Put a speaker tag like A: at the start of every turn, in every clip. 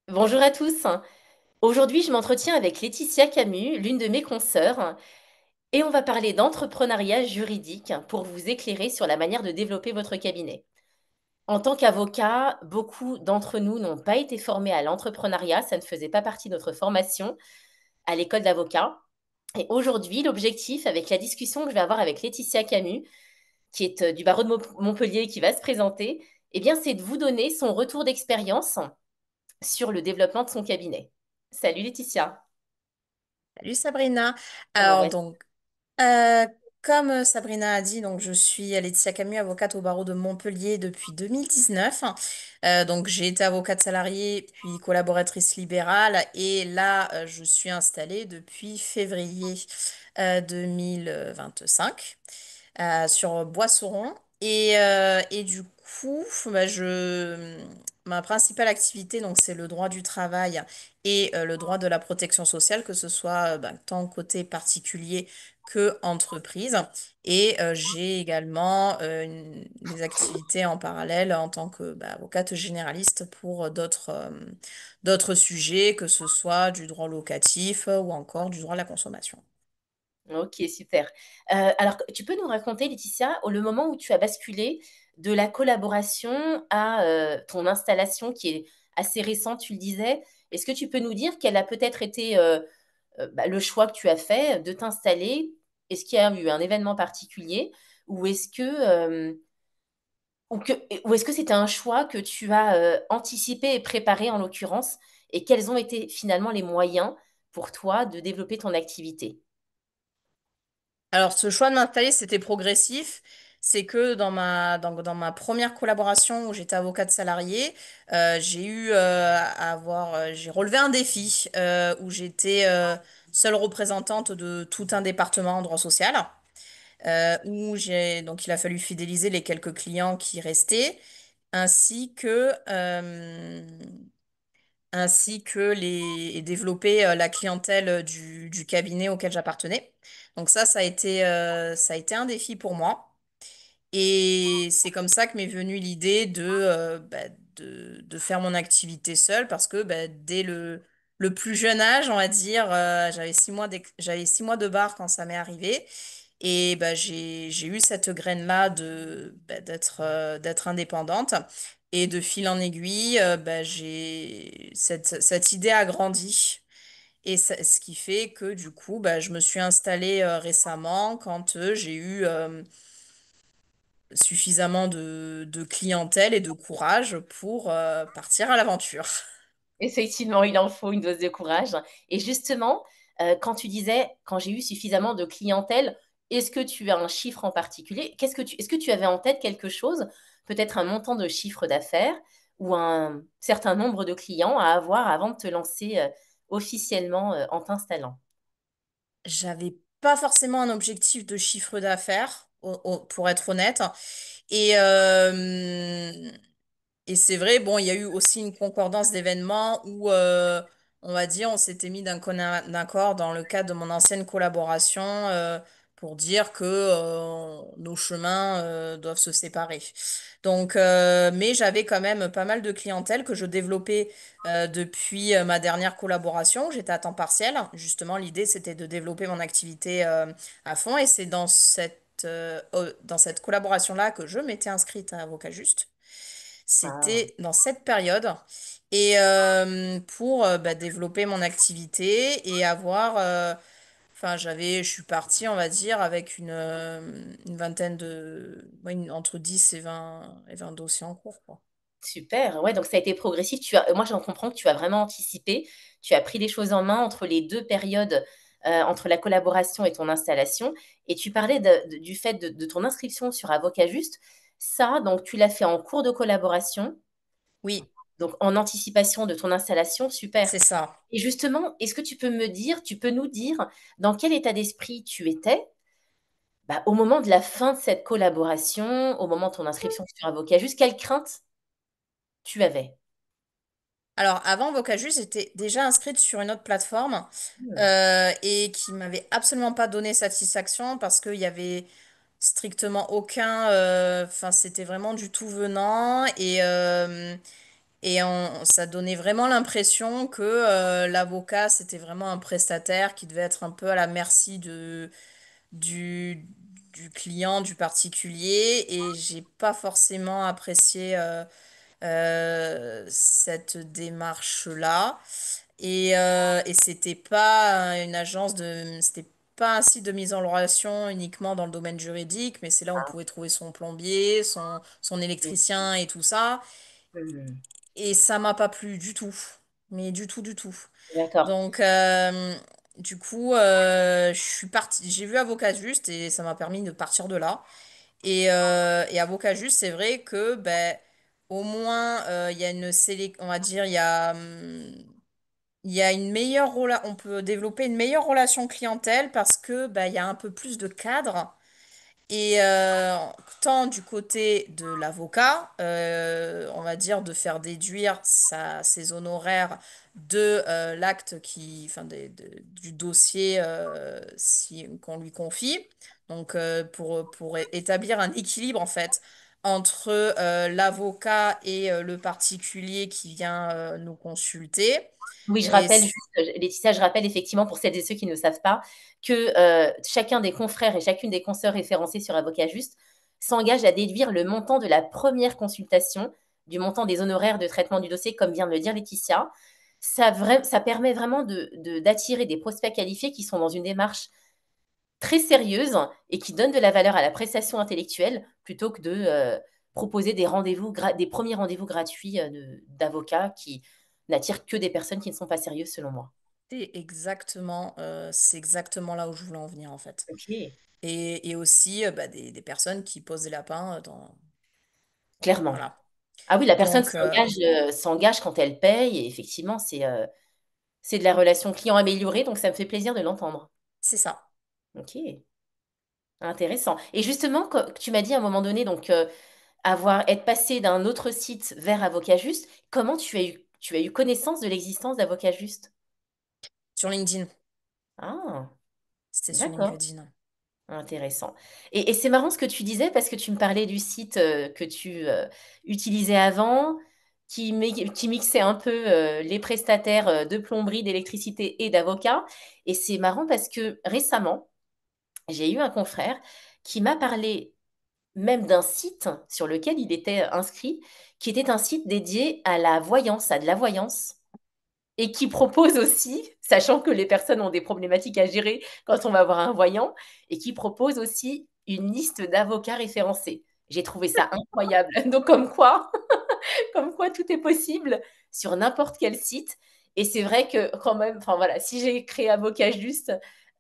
A: Bonjour à tous. Aujourd'hui, je m'entretiens avec Laetitia Camus, l'une de mes consoeurs, et on va parler d'entrepreneuriat juridique pour vous éclairer sur la manière de développer votre cabinet. En tant qu'avocat, beaucoup d'entre nous n'ont pas été formés à l'entrepreneuriat, ça ne faisait pas partie de notre formation à l'école d'avocat. Et aujourd'hui, l'objectif, avec la discussion que je vais avoir avec Laetitia Camus, qui est du barreau de Montpellier, qui va se présenter, eh bien, c'est de vous donner son retour d'expérience sur le développement de son cabinet. Salut Laetitia.
B: Salut Sabrina.
A: Comment
B: Alors
A: vas-tu?
B: donc, euh, comme Sabrina a dit, donc je suis Laetitia Camus, avocate au barreau de Montpellier depuis 2019. Donc j'ai été avocate salariée puis collaboratrice libérale et là je suis installée depuis février 2025 sur Boissauron. Et du coup, ma principale activité, donc, c'est le droit du travail et le droit de la protection sociale, que ce soit tant côté particulier que entreprise. Et j'ai également des activités en parallèle en tant que avocate généraliste pour d'autres sujets, que ce soit du droit locatif ou encore du droit de la consommation.
A: Ok, super. Alors, tu peux nous raconter, Laetitia, le moment où tu as basculé de la collaboration à ton installation qui est assez récente, tu le disais. Est-ce que tu peux nous dire quel a peut-être été le choix que tu as fait de t'installer? Est-ce qu'il y a eu un événement particulier ou ou est-ce que c'était un choix que tu as anticipé et préparé en l'occurrence? Et quels ont été finalement les moyens pour toi de développer ton activité?
B: Alors, ce choix de m'installer, c'était progressif. C'est que dans ma première collaboration où j'étais avocate salariée, j'ai relevé un défi où j'étais seule représentante de tout un département en droit social, donc il a fallu fidéliser les quelques clients qui restaient, ainsi que, et développer la clientèle du cabinet auquel j'appartenais. Donc ça a été un défi pour moi. Et c'est comme ça que m'est venue l'idée de faire mon activité seule parce que dès le plus jeune âge, on va dire, j'avais 6 mois de bar quand ça m'est arrivé. Et j'ai eu cette graine-là d'être indépendante. Et de fil en aiguille, cette idée a grandi. Ce qui fait que du coup, je me suis installée récemment quand j'ai eu suffisamment de clientèle et de courage pour partir à l'aventure.
A: Effectivement, il en faut une dose de courage. Et justement, quand tu disais, quand j'ai eu suffisamment de clientèle, est-ce que tu as un chiffre en particulier? Est-ce que tu avais en tête quelque chose, peut-être un montant de chiffre d'affaires ou un certain nombre de clients à avoir avant de te lancer officiellement en t'installant?
B: J'avais pas forcément un objectif de chiffre d'affaires, pour être honnête. Et, euh, Et c'est vrai, bon, il y a eu aussi une concordance d'événements où, on va dire, on s'était mis d'un commun accord dans le cadre de mon ancienne collaboration pour dire que nos chemins doivent se séparer. Donc, mais j'avais quand même pas mal de clientèle que je développais depuis ma dernière collaboration. J'étais à temps partiel. Justement, l'idée, c'était de développer mon activité à fond. Et c'est dans cette collaboration-là que je m'étais inscrite à Avocat Juste.
A: Ah.
B: C'était dans cette période. Et pour développer mon activité et avoir... Enfin, je suis partie, on va dire, avec une vingtaine ouais, entre 10 et 20 dossiers en cours, quoi.
A: Super, ouais, donc ça a été progressif. Moi, j'en comprends que tu as vraiment anticipé. Tu as pris les choses en main entre les deux périodes, entre la collaboration et ton installation. Et tu parlais du fait de ton inscription sur Avocat Juste. Ça, donc, tu l'as fait en cours de collaboration,
B: Oui,
A: donc en anticipation de ton installation. Super.
B: c'est ça.
A: Et justement, est-ce que tu peux nous dire dans quel état d'esprit tu étais au moment de la fin de cette collaboration, au moment de ton inscription sur Avocat Juste, quelle crainte tu avais?
B: Alors, avant Vocajus, j'étais déjà inscrite sur une autre plateforme
A: Hmm.
B: et qui m'avait absolument pas donné satisfaction parce qu'il y avait strictement aucun... Enfin, c'était vraiment du tout venant. Et ça donnait vraiment l'impression que l'avocat, c'était vraiment un prestataire qui devait être un peu à la merci du, du client, du particulier. Et j'ai pas forcément apprécié cette démarche-là. Et c'était pas une agence c'était pas un site de mise en relation uniquement dans le domaine juridique, mais c'est là où on
A: Ah,
B: pouvait trouver son plombier, son
A: oui.
B: électricien et tout ça.
A: Mhm.
B: Et ça m'a pas plu du tout. Mais du tout, du tout.
A: D'accord.
B: Donc, du coup, je suis partie, j'ai vu Avocat Juste et ça m'a permis de partir de là. Et Avocat Juste, c'est vrai que, ben, au moins, il y a une on va dire, il y a une on peut développer une meilleure relation clientèle parce que, ben, il y a un peu plus de cadre. Et tant du côté de l'avocat, on va dire de faire déduire ses honoraires de l'acte enfin, du dossier qu'on lui confie. Donc pour établir un équilibre en fait entre l'avocat et le particulier qui vient nous consulter.
A: Oui, je
B: Et
A: rappelle juste, Laetitia, je rappelle effectivement pour celles et ceux qui ne savent pas que chacun des confrères et chacune des consoeurs référencés sur Avocat Juste s'engage à déduire le montant de la première consultation du montant des honoraires de traitement du dossier, comme vient de le dire Laetitia. Ça permet vraiment d'attirer des prospects qualifiés qui sont dans une démarche très sérieuse et qui donnent de la valeur à la prestation intellectuelle plutôt que de proposer des premiers rendez-vous gratuits d'avocats qui n'attirent que des personnes qui ne sont pas sérieuses selon moi.
B: c'est exactement là où je voulais en venir en fait.
A: Ok,
B: Et aussi bah, des personnes qui posent des lapins
A: clairement.
B: Voilà.
A: Ah oui, la personne
B: Donc,
A: s'engage quand elle paye et effectivement, c'est de la relation client améliorée, donc ça me fait plaisir de l'entendre.
B: c'est ça.
A: Ok, intéressant. Et justement, tu m'as dit à un moment donné, donc être passé d'un autre site vers Avocat Juste, comment tu as eu connaissance de l'existence d'Avocat Juste?
B: Sur LinkedIn.
A: Ah,
B: C'était sur
A: d'accord,
B: LinkedIn.
A: intéressant. Et c'est marrant ce que tu disais parce que tu me parlais du site que tu utilisais avant, qui mixait un peu les prestataires de plomberie, d'électricité et d'avocats. Et c'est marrant parce que récemment, j'ai eu un confrère qui m'a parlé même d'un site sur lequel il était inscrit, qui était un site dédié à la voyance, à de la voyance. Et qui propose aussi, sachant que les personnes ont des problématiques à gérer quand on va voir un voyant, et qui propose aussi une liste d'avocats référencés. J'ai trouvé ça incroyable. Donc, comme quoi tout est possible sur n'importe quel site. Et c'est vrai que quand même, enfin voilà, si j'ai créé Avocat Juste,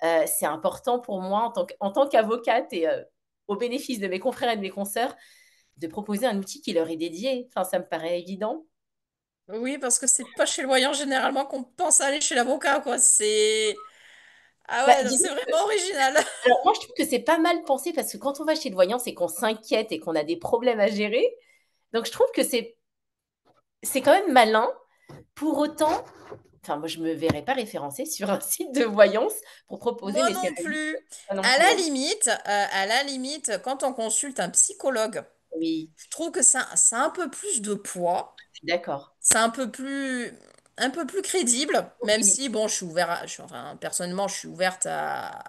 A: c'est important pour moi en tant qu'avocate et au bénéfice de mes confrères et de mes consoeurs de proposer un outil qui leur est dédié. Enfin, ça me paraît évident.
B: Oui, parce que c'est pas chez le voyant généralement qu'on pense aller chez l'avocat, quoi. C'est... Ah
A: Bah,
B: ouais, non,
A: disons
B: c'est vraiment original.
A: Alors moi, je trouve que c'est pas mal pensé parce que quand on va chez le voyant, c'est qu'on s'inquiète et qu'on a des problèmes à gérer. Donc je trouve que c'est quand même malin. Pour autant, enfin moi je me verrais pas référencée sur un site de voyance pour proposer
B: Moi
A: mes
B: non
A: services.
B: plus.
A: Pas non plus, hein.
B: À la limite, quand on consulte un psychologue,
A: Oui,
B: je trouve que ça a un peu plus de poids.
A: je suis d'accord.
B: C'est un peu plus crédible, même
A: Oui,
B: si, bon, enfin, personnellement, je suis ouverte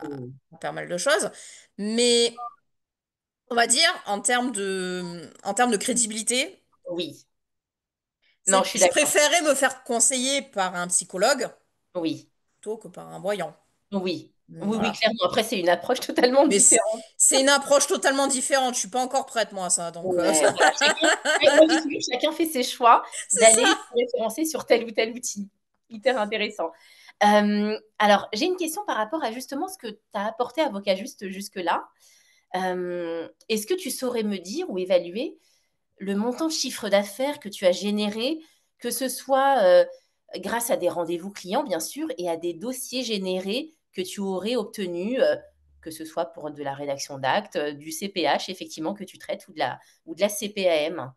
A: oui,
B: à pas mal de choses. Mais, on va dire, en termes de crédibilité,
A: oui. Non, je suis
B: je
A: d'accord.
B: préférais me faire conseiller par un psychologue
A: Oui,
B: plutôt que par un voyant.
A: oui. Oui, oui,
B: Voilà.
A: clairement. Après, c'est une approche totalement
B: Mais
A: différente.
B: c'est une approche totalement différente. Je suis pas encore prête, moi, à ça. Donc,
A: Ouais, voilà, moi, je dis toujours, chacun fait ses choix
B: c'est
A: d'aller
B: ça.
A: se référencer sur tel ou tel outil. Hyper intéressant. Alors, j'ai une question par rapport à justement ce que tu as apporté à Avocat Juste jusque-là. Est-ce que tu saurais me dire ou évaluer le montant de chiffre d'affaires que tu as généré, que ce soit grâce à des rendez-vous clients, bien sûr, et à des dossiers générés que tu aurais obtenus, que ce soit pour de la rédaction d'actes, du CPH, effectivement, que tu traites, ou de la CPAM.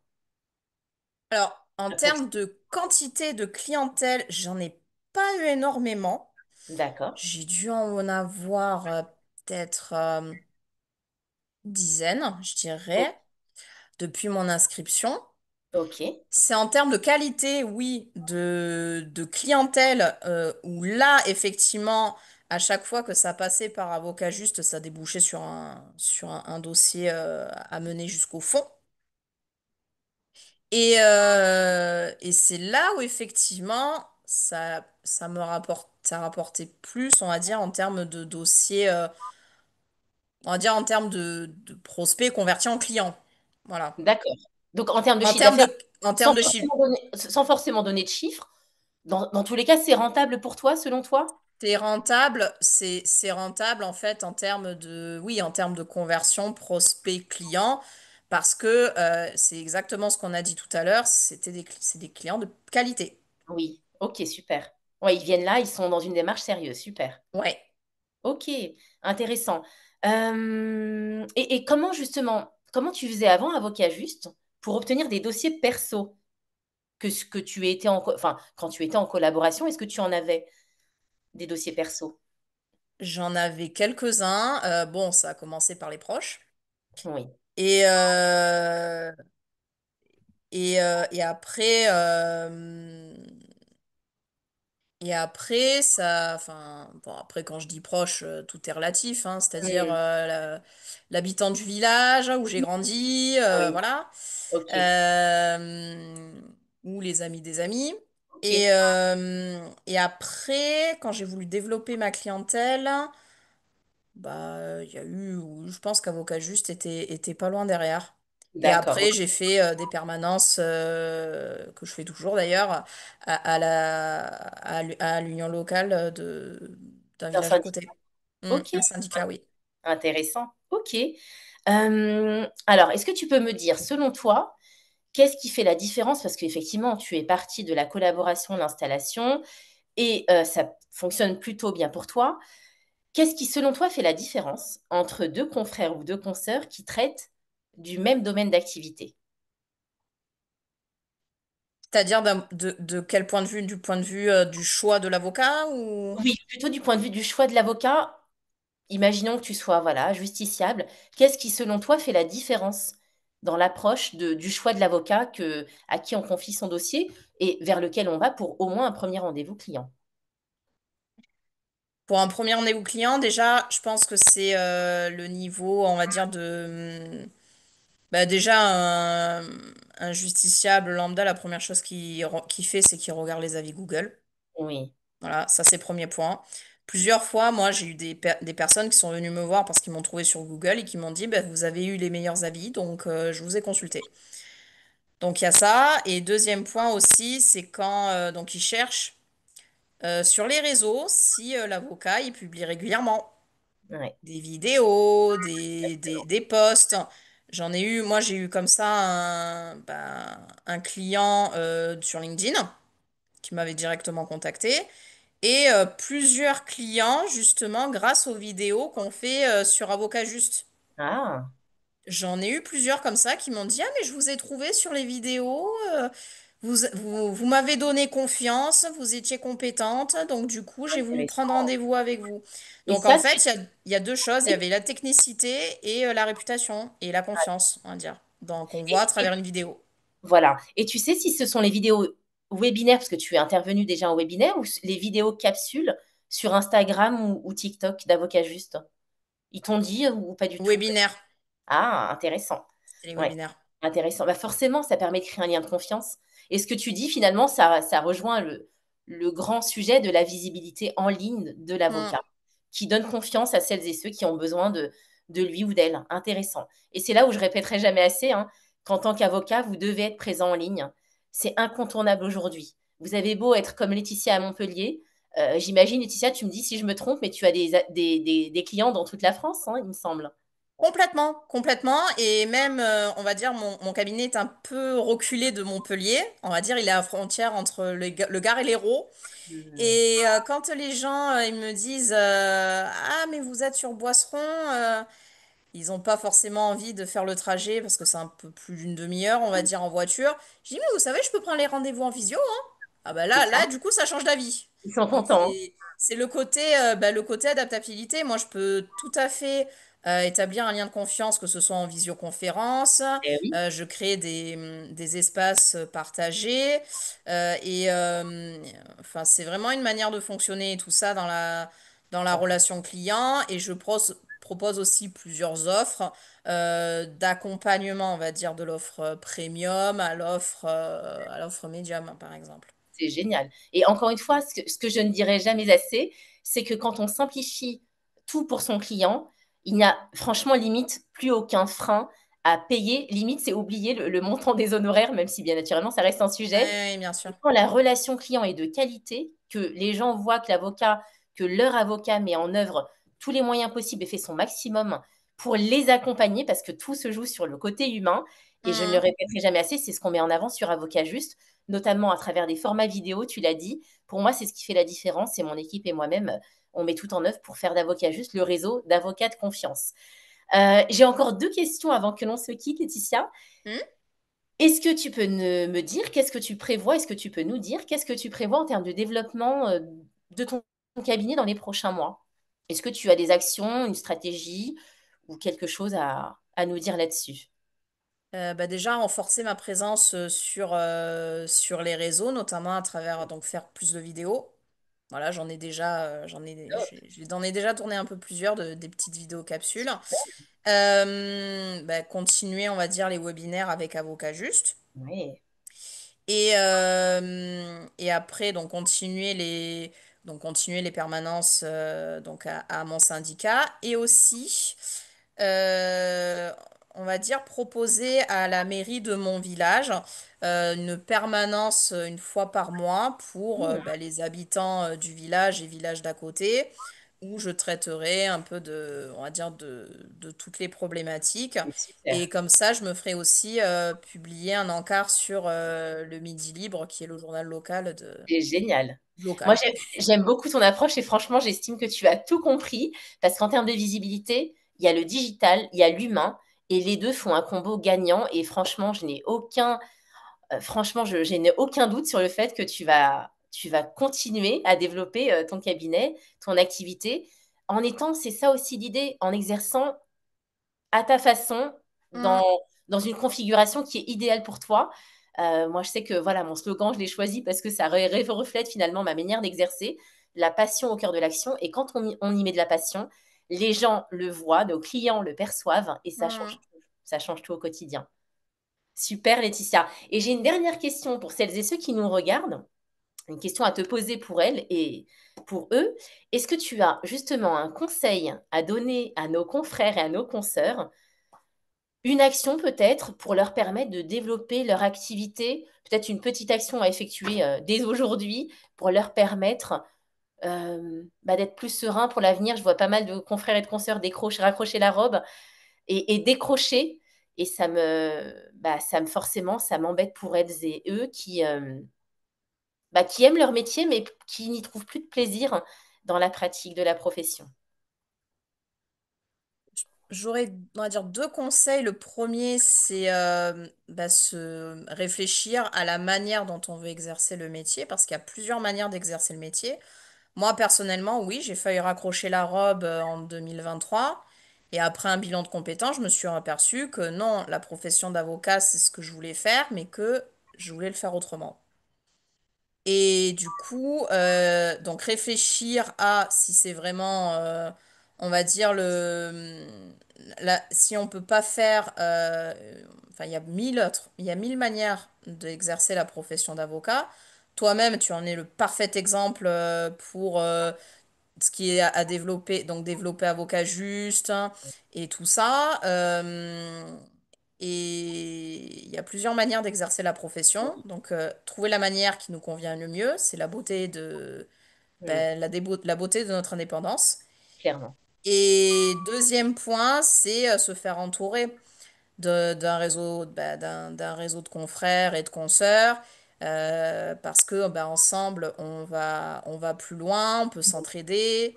B: Alors, en termes
A: Approximativement.
B: de quantité de clientèle, j'en ai pas eu énormément.
A: D'accord.
B: J'ai dû en avoir peut-être une dizaine, je
A: Oh,
B: dirais, depuis mon inscription.
A: Ok,
B: C'est en termes de qualité, oui, de clientèle, où là, effectivement, à chaque fois que ça passait par avocat juste, ça débouchait sur un dossier à mener jusqu'au fond. Et c'est là où, effectivement, ça rapportait plus, on va dire, en termes de dossiers, on va dire en termes de prospects convertis en clients. Voilà.
A: d'accord. Donc en termes de
B: En
A: chiffre
B: termes
A: d'affaires,
B: en termes de chiffre.
A: sans forcément donner de chiffres, dans tous les cas, c'est rentable pour toi, selon toi?
B: C'est rentable, c'est rentable en fait en termes de, oui, en termes de conversion prospect-client, parce que c'est exactement ce qu'on a dit tout à l'heure, c'est des clients de qualité.
A: Oui, ok, super. Ouais, ils viennent là, ils sont dans une démarche sérieuse, super.
B: Ouais.
A: Ok, intéressant. Et comment justement, comment tu faisais avant, avocat juste, pour obtenir des dossiers perso que tu étais enfin, quand tu étais en collaboration, est-ce que tu en avais des dossiers perso?
B: J'en avais quelques-uns. Bon, ça a commencé par les proches.
A: Oui,
B: Et, euh, et après, enfin, bon, après, quand je dis proche, tout est relatif, hein, c'est-à-dire
A: Hmm.
B: l'habitant du village où j'ai grandi,
A: Oui,
B: voilà,
A: ok,
B: euh, ou les amis des amis.
A: ok,
B: Et après, quand j'ai voulu développer ma clientèle, bah, il y a eu, je pense qu'Avocat Juste était pas loin derrière. Et
A: d'accord,
B: après,
A: ok.
B: j'ai fait des permanences, que je fais toujours d'ailleurs, à l'union locale d'un
A: D'un
B: village à
A: syndicat.
B: côté.
A: Ok,
B: Un syndicat, oui.
A: intéressant. Ok. Alors, est-ce que tu peux me dire, selon toi, qu'est-ce qui fait la différence? Parce qu'effectivement, tu es partie de la collaboration, l'installation, et ça fonctionne plutôt bien pour toi. Qu'est-ce qui, selon toi, fait la différence entre deux confrères ou deux consoeurs qui traitent du même domaine d'activité?
B: C'est-à-dire de quel point de vue? Du point de vue du choix de l'avocat ou...
A: Oui, plutôt du point de vue du choix de l'avocat. Imaginons que tu sois, voilà, justiciable. Qu'est-ce qui, selon toi, fait la différence dans l'approche du choix de l'avocat à qui on confie son dossier et vers lequel on va pour au moins un premier rendez-vous client?
B: Pour un premier rendez-vous client, déjà, je pense que c'est le niveau, on va dire, de... Bah déjà, un justiciable lambda, la première chose qu'il fait, c'est qu'il regarde les avis Google.
A: Oui,
B: Voilà, ça c'est premier point. Plusieurs fois, moi, j'ai eu des personnes qui sont venues me voir parce qu'ils m'ont trouvé sur Google et qui m'ont dit, bah, vous avez eu les meilleurs avis, donc je vous ai consulté. Donc il y a ça. Et deuxième point aussi, c'est quand donc ils cherchent sur les réseaux si l'avocat il publie régulièrement
A: ouais.
B: des vidéos, des posts. Moi j'ai eu comme ça un client sur LinkedIn qui m'avait directement contacté et plusieurs clients justement grâce aux vidéos qu'on fait sur Avocat Juste.
A: Ah,
B: J'en ai eu plusieurs comme ça qui m'ont dit, ah mais je vous ai trouvé sur les vidéos, vous m'avez donné confiance, vous étiez compétente, donc du coup j'ai voulu prendre
A: intéressant.
B: rendez-vous avec vous.
A: Et
B: Donc en
A: ça,
B: fait, il y a deux choses, il y avait la technicité et la réputation et la confiance, on va dire, donc on voit à
A: et
B: travers une vidéo.
A: voilà. Et tu sais si ce sont les vidéos webinaires, parce que tu es intervenu déjà en webinaire, ou les vidéos capsules sur Instagram ou TikTok d'Avocat Juste? Ils t'ont dit ou pas du tout?
B: Webinaire,
A: Ah, intéressant.
B: c'est les
A: Ouais,
B: webinaires.
A: intéressant. Bah forcément, ça permet de créer un lien de confiance. Et ce que tu dis, finalement, ça rejoint le grand sujet de la visibilité en ligne de
B: Hmm.
A: l'avocat, qui donne confiance à celles et ceux qui ont besoin de lui ou d'elle. Intéressant. Et c'est là où je répéterai jamais assez, hein, qu'en tant qu'avocat, vous devez être présent en ligne. C'est incontournable aujourd'hui. Vous avez beau être comme Laetitia à Montpellier. J'imagine, Laetitia, tu me dis si je me trompe, mais tu as des clients dans toute la France, hein, il me semble.
B: Complètement, complètement. Et même, on va dire, mon cabinet est un peu reculé de Montpellier. On va dire, il est à la frontière entre le Gard et l'Hérault.
A: Hmm.
B: Et quand les gens ils me disent ah, mais vous êtes sur Boisseron, ils n'ont pas forcément envie de faire le trajet parce que c'est un peu plus d'une demi-heure, on va dire, en voiture. Je dis, mais vous savez, je peux prendre les rendez-vous en visio, hein. Ah bah
A: C'est
B: là,
A: ça.
B: du coup, ça change d'avis.
A: Ils sont
B: Donc
A: contents.
B: c'est le côté adaptabilité. Moi, je peux tout à fait. établir un lien de confiance, que ce soit en visioconférence.
A: Oui,
B: Je crée des espaces partagés. Et enfin, c'est vraiment une manière de fonctionner, tout ça dans la
A: d'accord.
B: relation client. Et propose aussi plusieurs offres d'accompagnement, on va dire, de l'offre premium à l'offre médium, par exemple.
A: C'est génial. Et encore une fois, ce que je ne dirai jamais assez, c'est que quand on simplifie tout pour son client, il n'y a franchement limite plus aucun frein à payer. Limite, c'est oublier le montant des honoraires, même si bien naturellement, ça reste un
B: Oui,
A: sujet.
B: oui, bien sûr.
A: Et quand la relation client est de qualité, que les gens voient que leur avocat met en œuvre tous les moyens possibles et fait son maximum pour les accompagner, parce que tout se joue sur le côté humain. Et je ne le
B: Mhm.
A: répéterai jamais assez, c'est ce qu'on met en avant sur Avocat Juste, notamment à travers des formats vidéo, tu l'as dit. Pour moi, c'est ce qui fait la différence. Et mon équipe et moi-même, on met tout en œuvre pour faire d'Avocat Juste le réseau d'avocats de confiance. J'ai encore deux questions avant que l'on se quitte, Laetitia.
B: Mhm.
A: Est-ce que tu peux me dire qu'est-ce que tu prévois, est-ce que tu peux nous dire qu'est-ce que tu prévois en termes de développement de ton cabinet dans les prochains mois? Est-ce que tu as des actions, une stratégie ou quelque chose à nous dire là-dessus?
B: Bah déjà, renforcer ma présence sur les réseaux, notamment à travers donc faire plus de vidéos. Voilà,
A: Top,
B: j'en ai déjà tourné un peu plusieurs des petites vidéos capsules. Bah, continuer, on va dire, les webinaires avec Avocat Juste.
A: oui.
B: Et après, donc continuer les permanences donc à mon syndicat. Et aussi, euh, on va dire, proposer à la mairie de mon village une permanence une fois par mois pour
A: Hmm,
B: bah, les habitants du village et village d'à côté, où je traiterai un peu on va dire, de toutes les problématiques.
A: c'est
B: Et
A: super.
B: comme ça, je me ferai aussi publier un encart sur le Midi Libre, qui est le journal
A: C'est génial. Moi,
B: local.
A: j'aime beaucoup ton approche et franchement, j'estime que tu as tout compris parce qu'en termes de visibilité, il y a le digital, il y a l'humain et les deux font un combo gagnant. Et franchement, je n'ai aucun doute sur le fait que tu vas continuer à développer ton cabinet, ton activité, en étant, c'est ça aussi l'idée, en exerçant à ta façon,
B: Mm,
A: dans une configuration qui est idéale pour toi. Moi, je sais que voilà, mon slogan, je l'ai choisi parce que ça reflète finalement ma manière d'exercer, la passion au cœur de l'action. Et quand on y met de la passion, les gens le voient, nos clients le perçoivent et ça
B: mm.
A: change tout. Ça change tout au quotidien. Super, Laetitia. Et j'ai une dernière question pour celles et ceux qui nous regardent, une question à te poser pour elles et pour eux. Est-ce que tu as justement un conseil à donner à nos confrères et à nos consoeurs, une action peut-être pour leur permettre de développer leur activité, peut-être une petite action à effectuer dès aujourd'hui pour leur permettre d'être plus serein pour l'avenir? Je vois pas mal de confrères et de consoeurs raccrocher la robe et décrocher. Et forcément, ça m'embête pour elles et eux qui aiment leur métier, mais qui n'y trouvent plus de plaisir dans la pratique de la profession.
B: J'aurais, on va dire, deux conseils. Le premier, c'est bah, se réfléchir à la manière dont on veut exercer le métier, parce qu'il y a plusieurs manières d'exercer le métier. Moi, personnellement, oui, j'ai failli raccrocher la robe en 2023. Et après un bilan de compétences, je me suis aperçu que non, la profession d'avocat, c'est ce que je voulais faire, mais que je voulais le faire autrement. Et du coup, donc réfléchir à si c'est vraiment, on va dire, si on peut pas faire, enfin, il y a mille manières d'exercer la profession d'avocat. Toi-même, tu en es le parfait exemple pour ce qui est à développer, donc développer avocat juste hein, et tout ça. Et il y a plusieurs manières d'exercer la profession. Donc, trouver la manière qui nous convient le mieux, c'est la beauté
A: Hmm,
B: la beauté de notre indépendance.
A: clairement.
B: Et deuxième point, c'est se faire entourer d'un réseau, d'un réseau de confrères et de consoeurs. Parce que ensemble, on va plus loin, on peut s'entraider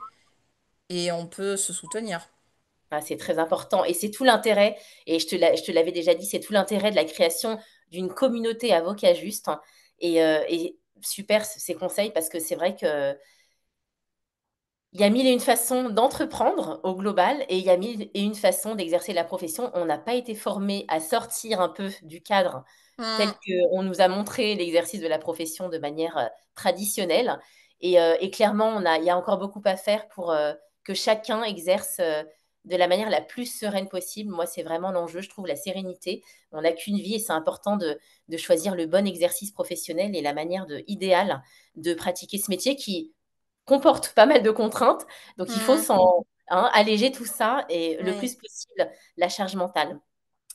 B: et on peut se soutenir.
A: Ah, c'est très important et c'est tout l'intérêt, et je te l'avais déjà dit, c'est tout l'intérêt de la création d'une communauté avocat juste. Et super ces conseils parce que c'est vrai que Il y a mille et une façons d'entreprendre au global et il y a mille et une façons d'exercer la profession. On n'a pas été formé à sortir un peu du cadre tel
B: Mm,
A: qu'on nous a montré l'exercice de la profession de manière traditionnelle. Et clairement, il y a encore beaucoup à faire pour que chacun exerce de la manière la plus sereine possible. Moi, c'est vraiment l'enjeu, je trouve, la sérénité. On n'a qu'une vie et c'est important de choisir le bon exercice professionnel et la manière idéale de pratiquer ce métier qui comporte pas mal de contraintes. Donc, il faut
B: mm,
A: alléger tout ça et le
B: oui,
A: plus possible la charge mentale.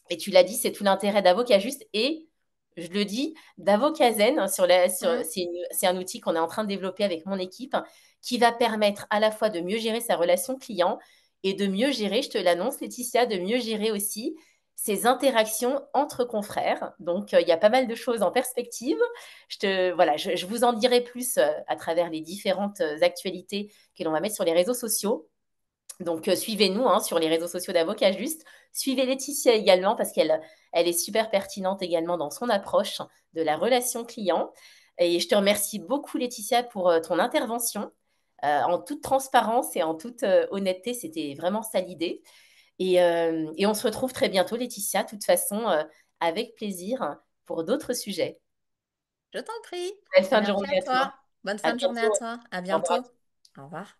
A: Et tu l'as dit, c'est tout l'intérêt d'Avocat Juste et je le dis, d'Avocat Zen.
B: mm,
A: C'est un outil qu'on est en train de développer avec mon équipe qui va permettre à la fois de mieux gérer sa relation client et de mieux gérer, je te l'annonce, Laetitia, de mieux gérer aussi ses interactions entre confrères. Donc, il y a pas mal de choses en perspective. Voilà, je vous en dirai plus à travers les différentes actualités que l'on va mettre sur les réseaux sociaux. Donc, suivez-nous sur les réseaux sociaux d'Avocat Juste. Suivez Laetitia également parce qu'elle est super pertinente également dans son approche de la relation client. Et je te remercie beaucoup, Laetitia, pour ton intervention. En toute transparence et en toute honnêteté, c'était vraiment ça l'idée. Et on se retrouve très bientôt, Laetitia, de toute façon, avec plaisir pour d'autres sujets.
B: je t'en prie.
A: Belle fin de
B: Merci à
A: journée à toi.
B: toi. Bonne
A: À
B: fin de journée à
A: bientôt.
B: toi. À
A: Au revoir.
B: bientôt. Au revoir.